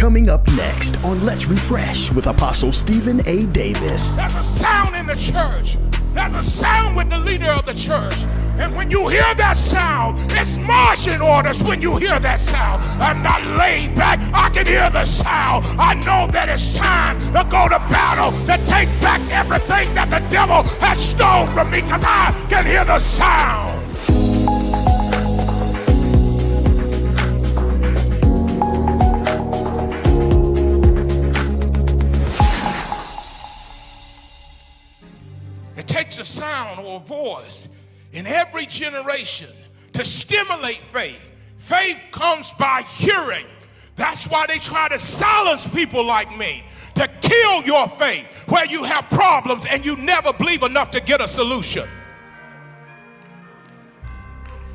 Coming up next on Let's Refresh with Apostle Stephen A. Davis. There's a sound in the church. There's a sound with the leader of the church. And when you hear that sound, it's marching orders when you hear that sound. I'm not laid back. I can hear the sound. I know that it's time to go to battle, to take back everything that the devil has stolen from me, because I can hear the sound. It takes a sound or a voice in every generation to stimulate faith. Faith comes by hearing. That's why they try to silence people like me, to kill your faith where you have problems and you never believe enough to get a solution.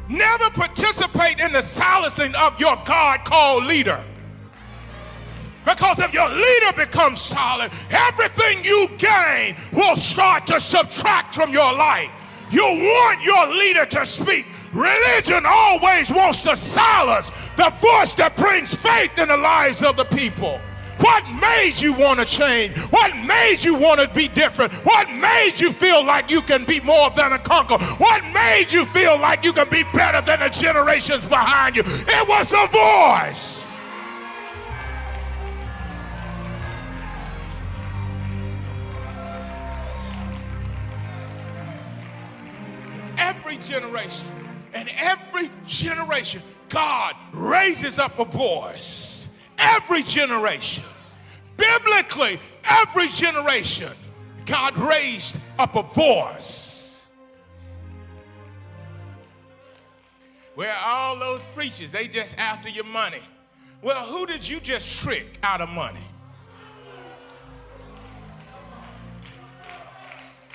Never participate in the silencing of your God-called leader. Because if your leader becomes silent, everything you gain will start to subtract from your life. You want your leader to speak. Religion always wants to silence the voice that brings faith in the lives of the people. What made you want to change? What made you want to be different? What made you feel like you can be more than a conqueror? What made you feel like you can be better than the generations behind you? It was a voice. Every generation, God raises up a voice. Every generation. Biblically, every generation, God raised up a voice. Where all those preachers, they just after your money. Well, who did you just trick out of money?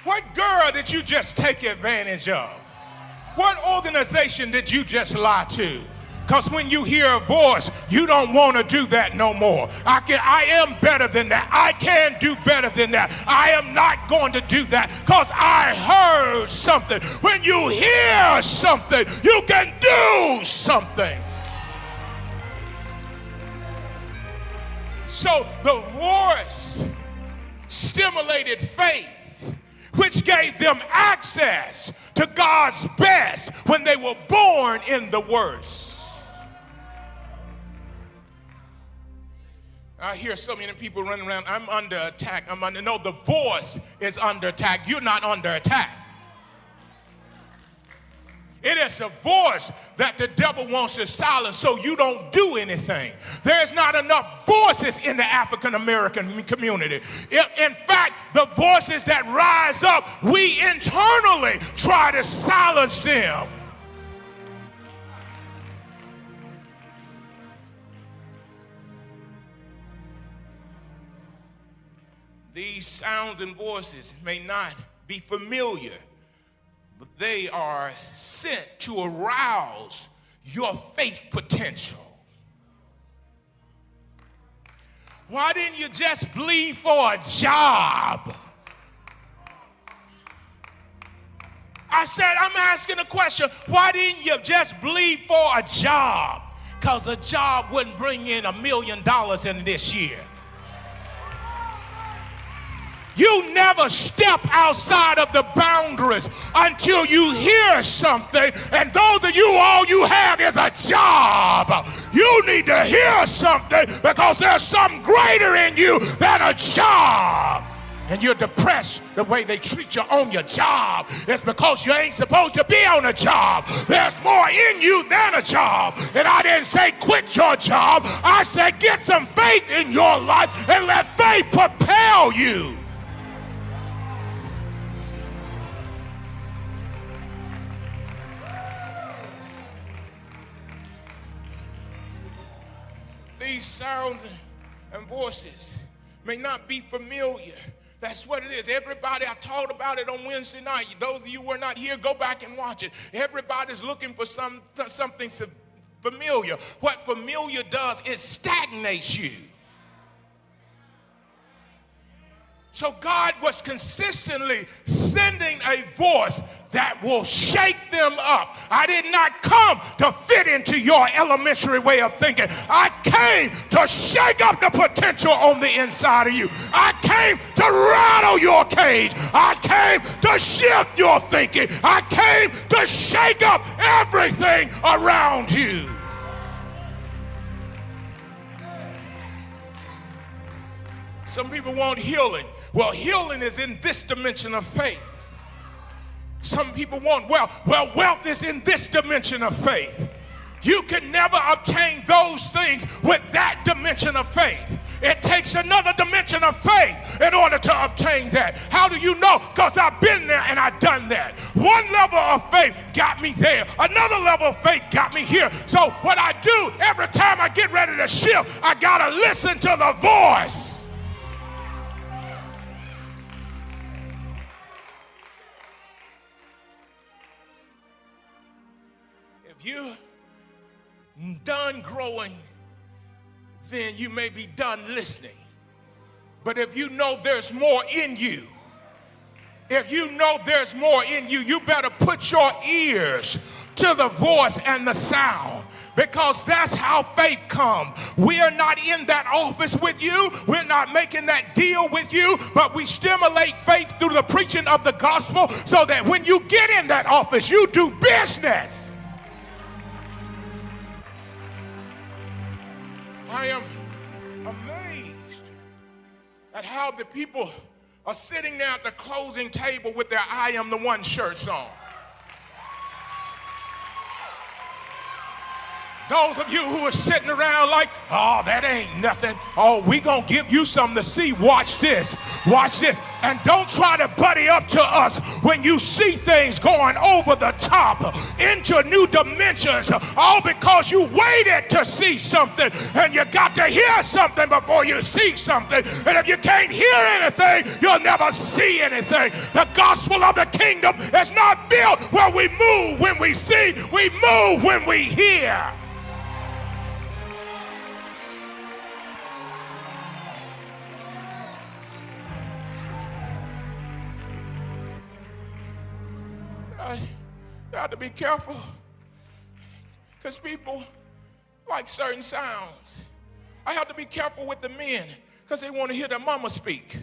What girl did you just take advantage of? What organization did you just lie to? Because when you hear a voice, you don't want to do that no more. I am better than that. I can do better than that. I am not going to do that because I heard something. When you hear something, you can do something. So the voice stimulated faith, which gave them access to God's best when they were born in the worst. I hear so many people running around, I'm under attack, no, the voice is under attack. You're not under attack. It is a voice that the devil wants to silence so you don't do anything. There's not enough voices in the African American community. In fact, the voices that rise up, we internally try to silence them. These sounds and voices may not be familiar, but they are sent to arouse your faith potential. Why didn't you just believe for a job? I said, I'm asking a question. Why didn't you just believe for a job? Because a job wouldn't bring in $1 million in this year. You never step outside of the boundaries until you hear something, and those of you, all you have is a job. You need to hear something because there's something greater in you than a job. And you're depressed the way they treat you on your job. It's because you ain't supposed to be on a job. There's more in you than a job. And I didn't say quit your job. I said get some faith in your life and let faith propel you. These sounds and voices may not be familiar. That's what it is. Everybody, I taught about it on Wednesday night. Those of you who were not here, go back and watch it. Everybody's looking for something familiar. What familiar does is stagnates you. So God was consistently sending a voice that will shake them up. I did not come to fit into your elementary way of thinking. I came to shake up the potential on the inside of you. I came to rattle your cage. I came to shift your thinking. I came to shake up everything around you. Some people want healing. Well, healing is in this dimension of faith. Some people want wealth. Well, wealth is in this dimension of faith. You can never obtain those things with that dimension of faith. It takes another dimension of faith in order to obtain that. How do you know? Because I've been there and I've done that. One level of faith got me there. Another level of faith got me here. So what I do every time I get ready to shift, I got to listen to the voice. If you're done growing, then you may be done listening. But if you know there's more in you, if you know there's more in you, you better put your ears to the voice and the sound, because that's how faith comes. We are not in that office with you. We're not making that deal with you, but we stimulate faith through the preaching of the gospel so that when you get in that office, you do business. I am amazed at how the people are sitting there at the closing table with their I Am the One shirts on. Those of you who are sitting around like, oh, that ain't nothing. Oh, we gonna give you something to see. Watch this. Watch this. And don't try to buddy up to us when you see things going over the top into new dimensions, all because you waited to see something and you got to hear something before you see something. And if you can't hear anything, you'll never see anything. The gospel of the kingdom is not built where we move when we see, we move when we hear. You have to be careful, because people like certain sounds. I have to be careful with the men because they want to hear their mama speak.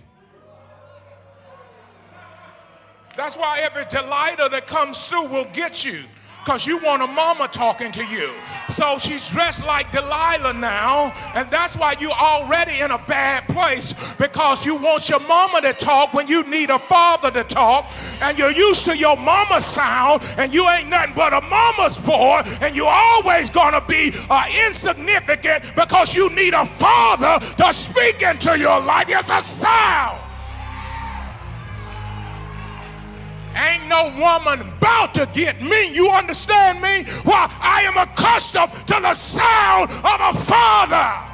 That's why every Delilah that comes through will get you, because you want a mama talking to you. So she's dressed like Delilah now, and that's why you're already in a bad place, because you want your mama to talk when you need a father to talk, and you're used to your mama's sound, and you ain't nothing but a mama's boy, and you're always gonna be insignificant because you need a father to speak into your life. It's a sound. Ain't no woman about to get me. You understand me? Well, I am accustomed to the sound of a father.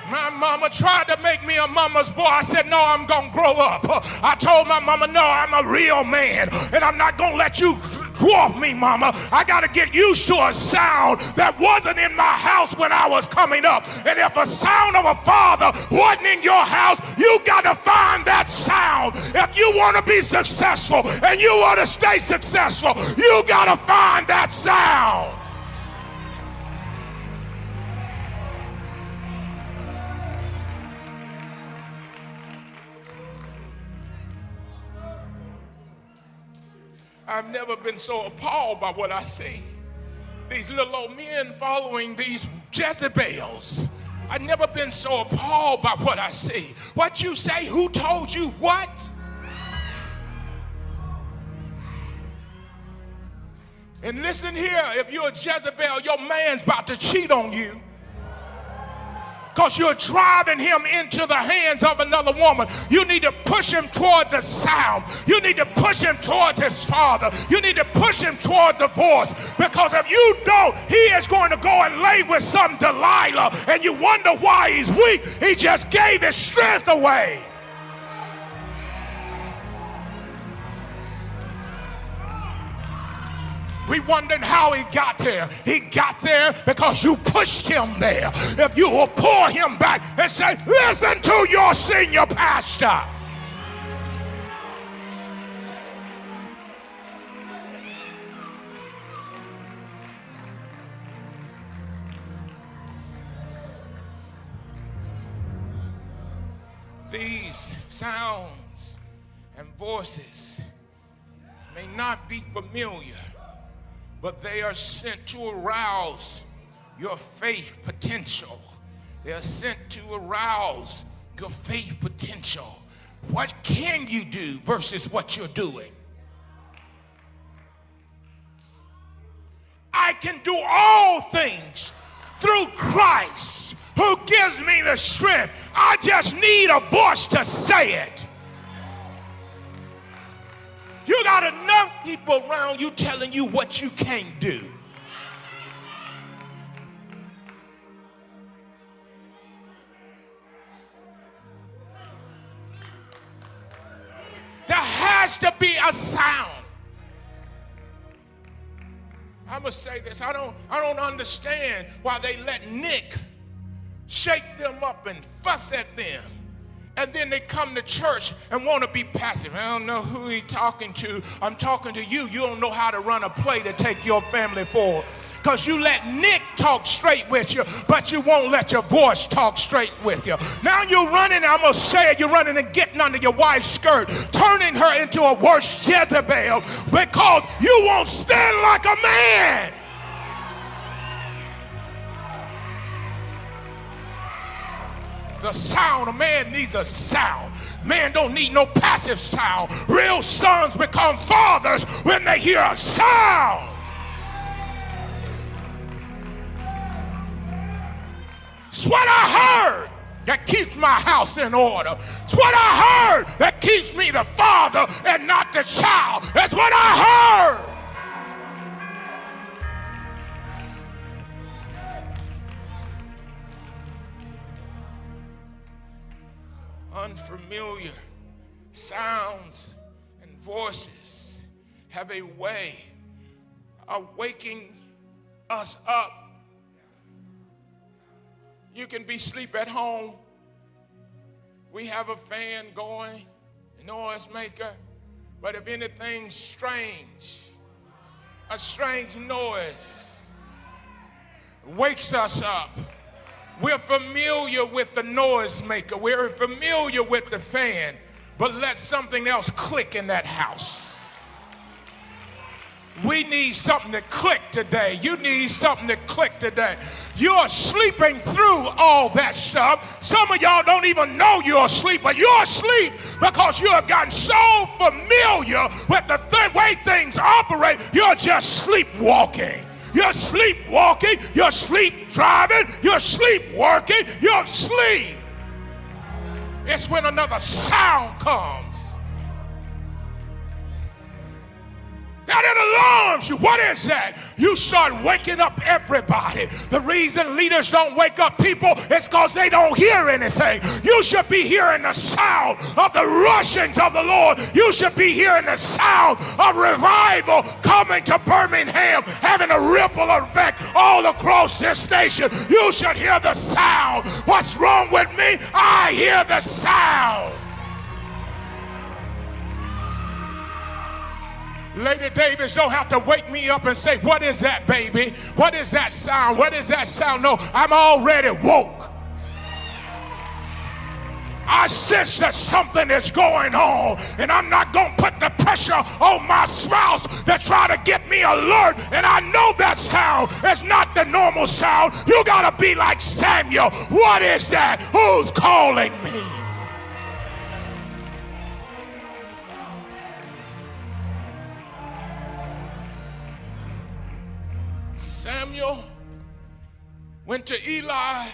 My mama tried to make me a mama's boy. I said, no, I'm going to grow up. I told my mama, no, I'm a real man, and I'm not going to let you dwarf me, mama. I got to get used to a sound that wasn't in my house when I was coming up. And if a sound of a father wasn't in your house, you got to find that sound. If you want to be successful and you want to stay successful, you got to find that sound. I've never been so appalled by what I see. These little old men following these Jezebels. I've never been so appalled by what I see. What you say? Who told you what? And listen here, if you're a Jezebel, your man's about to cheat on you, because you're driving him into the hands of another woman. You need to push him toward the sound. You need to push him towards his father. You need to push him toward divorce, because if you don't, he is going to go and lay with some Delilah, and you wonder why he's weak. He just gave his strength away. We wondering how he got there. He got there because you pushed him there. If you will pull him back and say, listen to your senior pastor. These sounds and voices may not be familiar, but they are sent to arouse your faith potential. They are sent to arouse your faith potential. What can you do versus what you're doing? I can do all things through Christ who gives me the strength. I just need a voice to say it. You got enough people around you telling you what you can't do. There has to be a sound. I must say this. I don't understand why they let Nick shake them up and fuss at them. And then they come to church and want to be passive. I don't know who he's talking to. I'm talking to you. You don't know how to run a play to take your family forward. Because you let Nick talk straight with you, but you won't let your voice talk straight with you. Now you're running, I'm going to say it, you're running and getting under your wife's skirt, turning her into a worse Jezebel because you won't stand like a man. The sound, a man needs a sound. Man don't need no passive sound. Real sons become fathers when they hear a sound. It's what I heard that keeps my house in order. It's what I heard that keeps me the father and not the child. That's what I heard. Unfamiliar sounds and voices have a way of waking us up. You can be asleep at home. We have a fan going, a noise maker, but if anything strange, a strange noise wakes us up, we're familiar with the noise maker. We're familiar with the fan, but let something else click in that house. We need something to click today. You need something to click today. You're sleeping through all that stuff. Some of y'all don't even know you're asleep, but you're asleep because you have gotten so familiar with the way things operate, you're just sleepwalking. You're sleepwalking, you're sleep driving, you're sleepwalking, you're asleep. It's when another sound comes that it alarms you. What is that? You start waking up everybody. The reason leaders don't wake up people is because they don't hear anything. You should be hearing the sound of the rushings of the Lord. You should be hearing the sound of revival coming to Birmingham, having a ripple effect all across this nation. You should hear the sound. What's wrong with me? I hear the sound. Lady Davis don't have to wake me up and say, what is that, baby? What is that sound? What is that sound? No, I'm already woke. I sense that something is going on, and I'm not going to put the pressure on my spouse to try to get me alert. And I know that sound is not the normal sound. You got to be like Samuel. What is that? Who's calling me? Samuel went to Eli,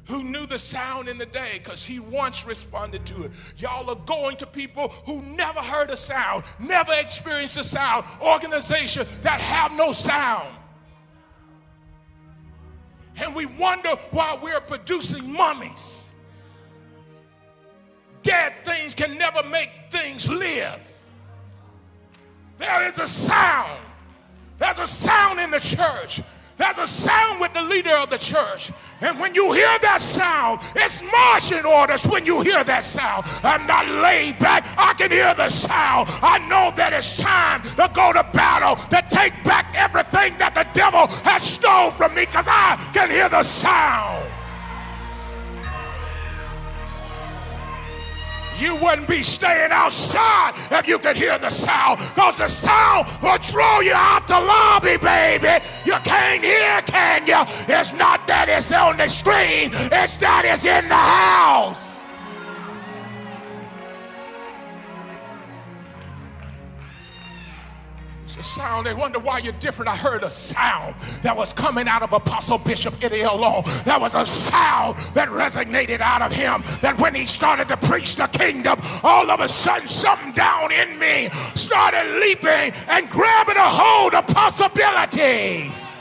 who knew the sound in the day because he once responded to it. Y'all are going to people who never heard a sound, never experienced a sound, organization that have no sound. And we wonder why we're producing mummies. Dead things can never make things live. There is a sound. There's a sound in the church. There's a sound with the leader of the church. And when you hear that sound, it's marching orders when you hear that sound. I'm not laid back. I can hear the sound. I know that it's time to go to battle, to take back everything that the devil has stolen from me, because I can hear the sound. You wouldn't be staying outside if you could hear the sound, because the sound will draw you out the lobby, baby. You can't hear, can you? It's not that it's on the screen, it's that it's in the house. The sound, they wonder why you're different. I heard a sound that was coming out of Apostle Bishop Eddie Long. That was a sound that resonated out of him, that when he started to preach the kingdom, all of a sudden something down in me started leaping and grabbing a hold of possibilities.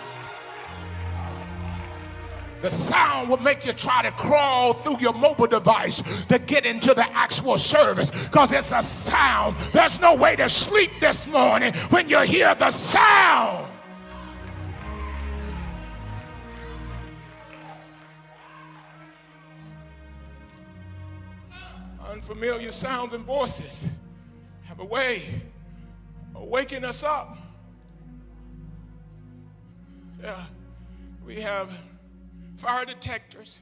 The sound will make you try to crawl through your mobile device to get into the actual service, because it's a sound. There's no way to sleep this morning when you hear the sound. Unfamiliar sounds and voices have a way of waking us up. Yeah, we have fire detectors.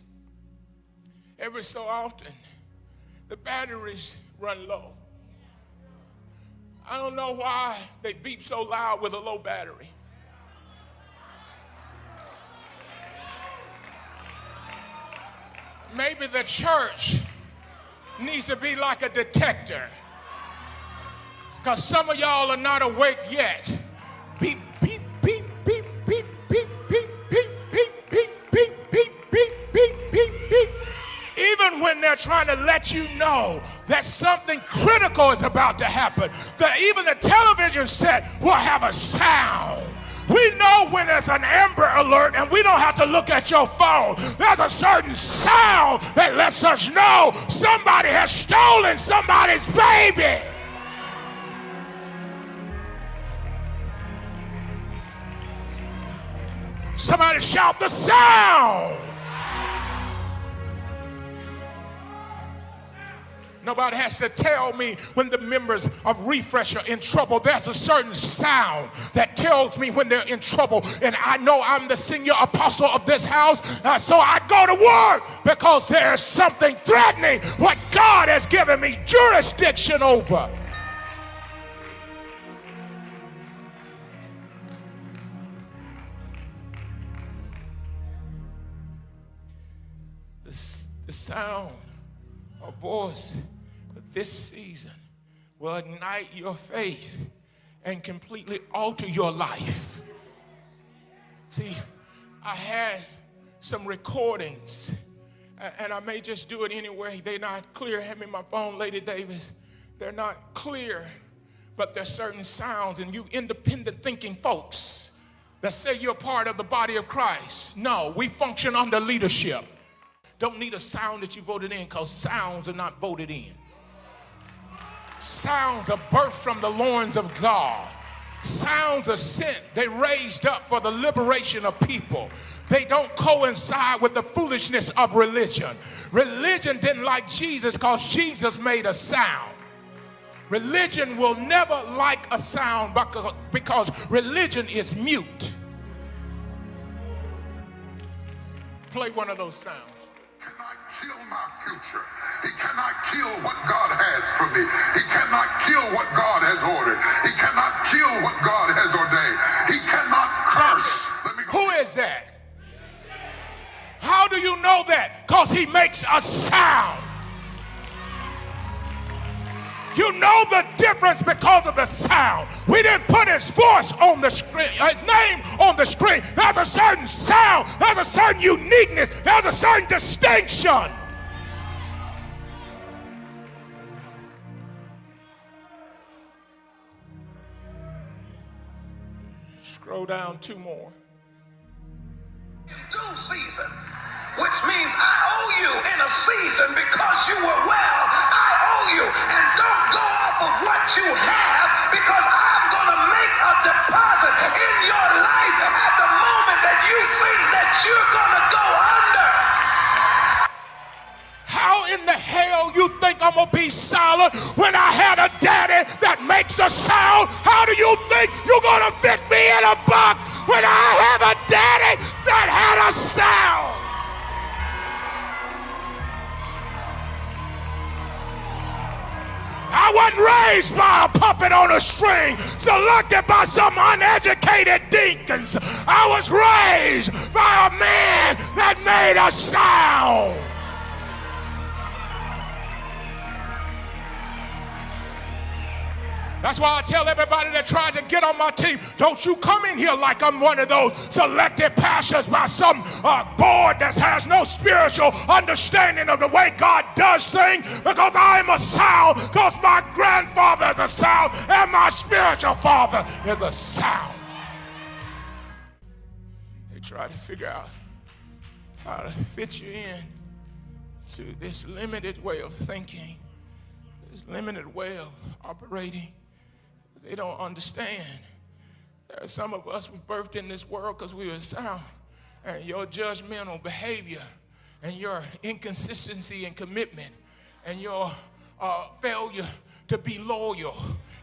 Every so often, the batteries run low. I don't know why they beep so loud with a low battery. Maybe the church needs to be like a detector, because some of y'all are not awake yet. Beep, beep, beep, beep, beep, beep, beep, beep, beep, beep, beep, beep, beep, beep, beep, beep. Even when they're trying to let you know that something critical is about to happen, that even the television set will have a sound. We know when there's an Amber Alert and we don't have to look at your phone. There's a certain sound that lets us know somebody has stolen somebody's baby. Somebody shout the sound. Nobody has to tell me when the members of Refresh are in trouble. There's a certain sound that tells me when they're in trouble. And I know I'm the senior apostle of this house, so I go to work because there's something threatening what God has given me jurisdiction over. The sound of voice this season will ignite your faith and completely alter your life. See, I had some recordings, and I may just do it anyway. They're not clear. Hand me my phone, Lady Davis. They're not clear, but there's certain sounds, and you independent thinking folks that say you're part of the body of Christ. No, we function under leadership. Don't need a sound that you voted in, because sounds are not voted in. Sounds are birthed from the loins of God. Sounds are sent. They raised up for the liberation of people. They don't coincide with the foolishness of religion. Religion didn't like Jesus because Jesus made a sound. Religion will never like a sound because religion is mute. Play one of those sounds. Kill my future. He cannot kill what God has for me. He cannot kill what God has ordered. He cannot kill what God has ordained. He cannot curse. Who is that? How do you know that? Because he makes a sound. You know the difference because of the sound. We didn't put his voice on the screen, his name on the screen. There's a certain sound. There's a certain uniqueness. There's a certain distinction. Scroll down two more. In due season, which means I owe you in a season because you were well. I owe you, and don't go off of what you have, because I'm going to make a deposit in your life at the moment that you think that you're going to go under. How in the hell you think I'm gonna be silent when I had a daddy that makes a sound? How do you think you're gonna fit me in a box when I have a daddy that had a sound? I wasn't raised by a puppet on a string, selected by some uneducated deacons. I was raised by a man that made a sound. That's why I tell everybody that tried to get on my team, don't you come in here like I'm one of those selected pastors by some board that has no spiritual understanding of the way God does things, because I am a sound, because my grandfather is a sound, and my spiritual father is a sound. They try to figure out how to fit you in to this limited way of thinking, this limited way of operating. They don't understand. There are some of us who were birthed in this world because we were sound, and your judgmental behavior and your inconsistency in commitment and your failure to be loyal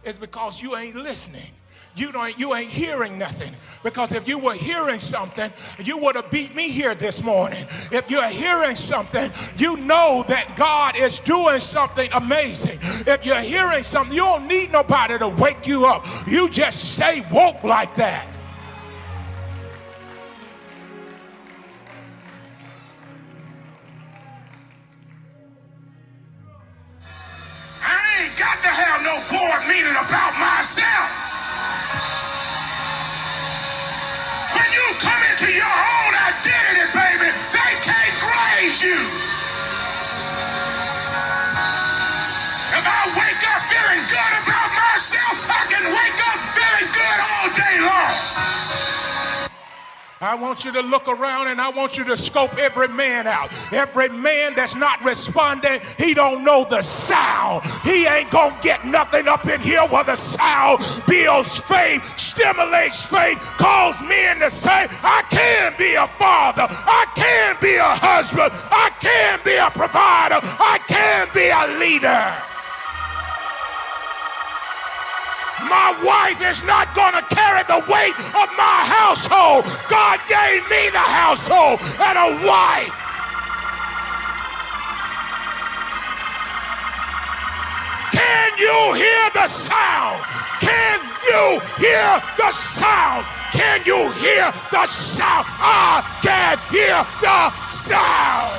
is because you ain't listening. You ain't hearing nothing, because if you were hearing something, you would have beat me here this morning. If you're hearing something, you know that God is doing something amazing. If you're hearing something, you don't need nobody to wake you up. You just stay woke like that. I ain't got to have no board meeting about myself. When you come into your own identity, baby, they can't grade you. If I wake up feeling good about myself, I can wake up feeling good all day long. I want you to look around and I want you to scope every man out. Every man that's not responding, he don't know the sound. He ain't gonna get nothing up in here where the sound builds faith, stimulates faith, calls men to say, I can be a father, I can be a husband, I can be a provider, I can be a leader. My wife is not going to carry the weight of my household. God gave me the household and a wife. Can you hear the sound? Can you hear the sound? Can you hear the sound? I can hear the sound.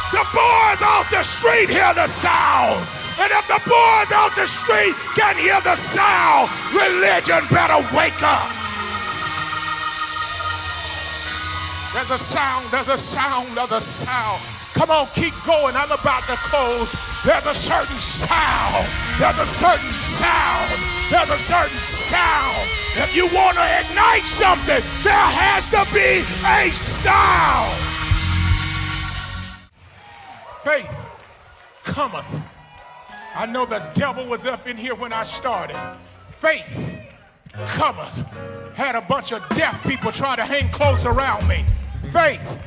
The boys off the street hear the sound. And if the boys off the street can hear the sound, religion better wake up. There's a sound, there's a sound, there's a sound. Come on, keep going. I'm about to close. There's a certain sound. There's a certain sound. There's a certain sound. If you want to ignite something, there has to be a sound. Faith cometh. I know the devil was up in here when I started. Faith cometh. Had a bunch of deaf people try to hang close around me. Faith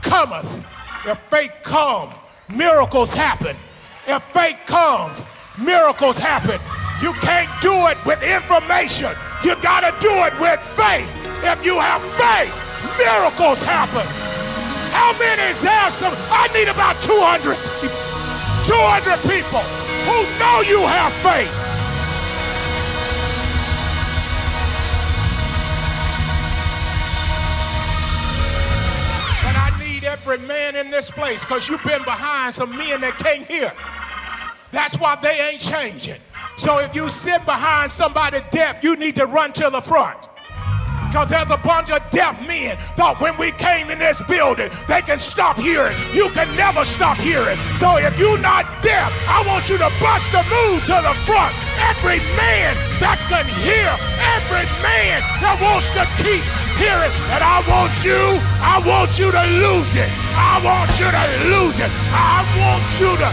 cometh. If faith comes, miracles happen. If faith comes, miracles happen. You can't do it with information. You gotta do it with faith. If you have faith, miracles happen. How many is there? I need about 200 people. 200 people who know you have faith. But I need every man in this place, because you've been behind some men that can't hear. That's why they ain't changing. So if you sit behind somebody deaf, you need to run to the front. Because there's a bunch of deaf men thought when we came in this building, they can stop hearing. You can never stop hearing. So if you're not deaf, I want you to bust a move to the front. Every man that can hear, every man that wants to keep hearing. And I want you to lose it. I want you to lose it. I want you to.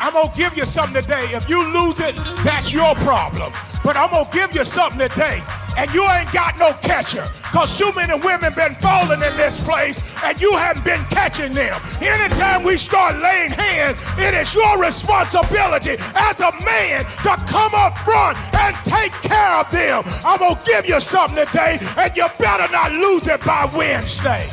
I'm going to give you something today. If you lose it, that's your problem. But I'm going to give you something today, and you ain't got no catcher. Because too many women been falling in this place, and you haven't been catching them. Anytime we start laying hands, it is your responsibility as a man to come up front and take care of them. I'm going to give you something today, and you better not lose it by Wednesday.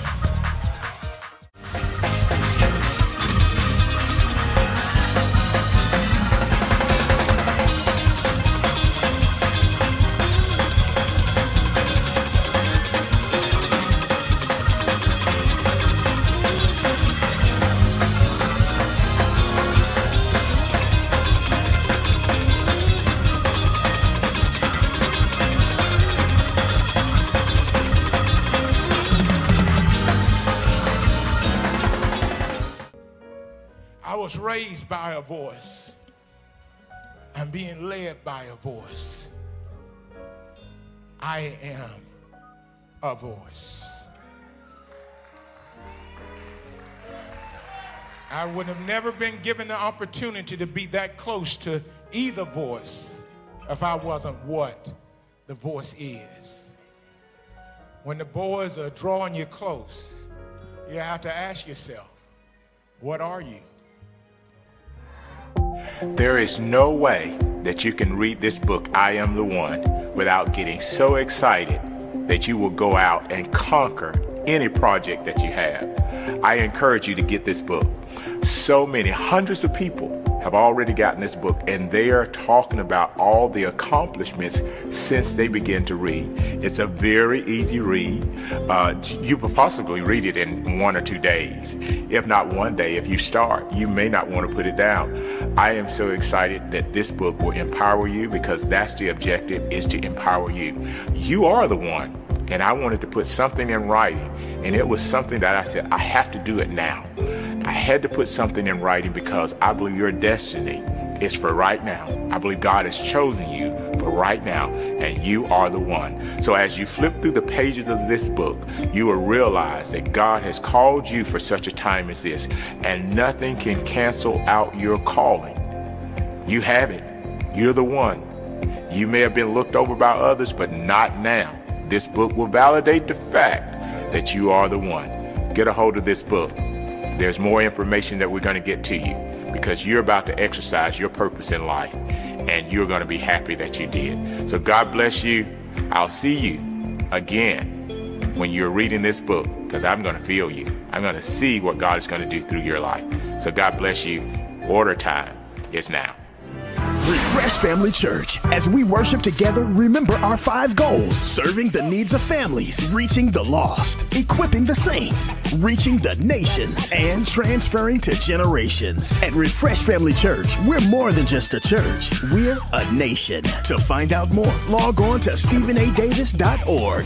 I was raised by a voice. I'm being led by a voice. I am a voice. I would have never been given the opportunity to be that close to either voice if I wasn't what the voice is. When the boys are drawing you close, you have to ask yourself, what are you? There is no way that you can read this book, I Am the One, without getting so excited that you will go out and conquer any project that you have. I encourage you to get this book. So many, hundreds of people have already gotten this book, and they are talking about all the accomplishments since they began to read. It's a very easy read. You could possibly read it in 1 or 2 days. If not one day, if you start, you may not want to put it down. I am so excited that this book will empower you, because that's the objective, is to empower you. You are the one. And I wanted to put something in writing, and it was something that I said, I have to do it now. I had to put something in writing because I believe your destiny is for right now. I believe God has chosen you for right now, and you are the one. So as you flip through the pages of this book, you will realize that God has called you for such a time as this, and nothing can cancel out your calling. You have it. You're the one. You may have been looked over by others, but not now. This book will validate the fact that you are the one. Get a hold of this book. There's more information that we're going to get to you, because you're about to exercise your purpose in life, and you're going to be happy that you did. So God bless you. I'll see you again when you're reading this book, because I'm going to feel you. I'm going to see what God is going to do through your life. So God bless you. Order time is now. Refresh Family Church. As we worship together, remember our 5 goals: serving the needs of families, reaching the lost, equipping the saints, reaching the nations, and transferring to generations. At Refresh Family Church, we're more than just a church. We're a nation. To find out more, log on to StephenADavis.org.